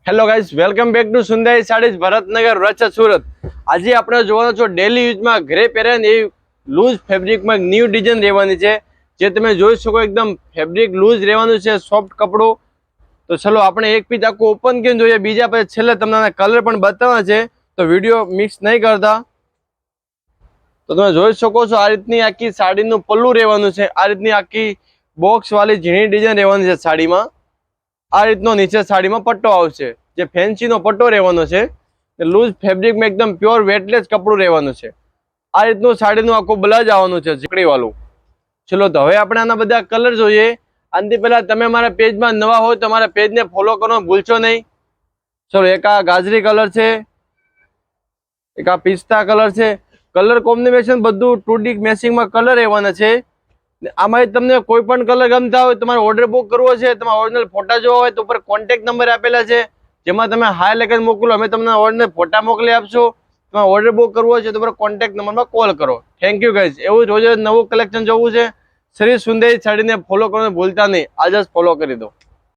Hello guys, welcome back to Sundari Sarees, Bharatnagar, Vadodara, Surat. આજે આપણે જોવાનો છો ડેલી યુઝમાં ઘરે પહેરે ને એ લૂઝ ફેબ્રિકમાં એક ન્યૂ ડિઝાઇન રહેવાની છે, જે તમે જોઈ શકો એકદમ ફેબ્રિક લૂઝ રહેવાનું છે, સોફ્ટ કપડું। તો ચલો આપણે એક પીસ આખું ઓપન કરીને જોઈએ, બીજા પછી છેલ્લે તમને કલર પણ બતાવવાના છે, તો વિડીયો મિક્સ નહીં કરતા। તો તમે જોઈ શકો છો આ રીતની આખી સાડીનું પલ્લું રહેવાનું છે, આ રીતની આખી બોક્સ વાળી ઝીણી ડિઝાઇન રહેવાની છે સાડીમાં। આ રીતનો નીચે સાડીમાં પટ્ટો આવશે, જે ફેન્સી નો પટ્ટો રહેવાનો છે, લૂઝ ફેબ્રિકમાં એકદમ પ્યોર વેટલેસ કપડું રહેવાનું છે। આ રીતનું સાડીનું આખું બ્લાઉઝ આવવાનું છે ઝીકડી વાળું। ચલો તો હવે આપણે આના બધા કલર જોઈએ। આનાથી પહેલા તમે મારા પેજમાં નવા હોય તો મારા પેજને ફોલો કરવાનું ભૂલશો નહીં। ચલો, એક આ ગાજરી કલર છે, એક આ પિસ્તા કલર છે। કલર કોમ્બિનેશન બધું 2D મેચિંગમાં કલર રહેવાના છે। આમાં તમને કોઈ પણ કલર ગમતા હોય, તમારે ઓર્ડર બુક કરવો છે, તમારા ઓરિજિનલ ફોટા જોવા હોય તો ઉપર કોન્ટેક્ટ નંબર આપેલા છે, જેમાં તમે હાય લખીને મોકલો, અમે તમને ઓરિજિનલ ફોટા મોકલી આપશો। તમારે ઓર્ડર બુક કરવો છે તો ઉપર કોન્ટેક્ટ નંબરમાં કોલ કરો। Thank you guys. એવું રોજ નવું કલેક્શન જોવું છે, શ્રી સુંદરી સાડીને ફોલો કરવાનું ભૂલતા નહીં, આજે જ ફોલો કરી દો।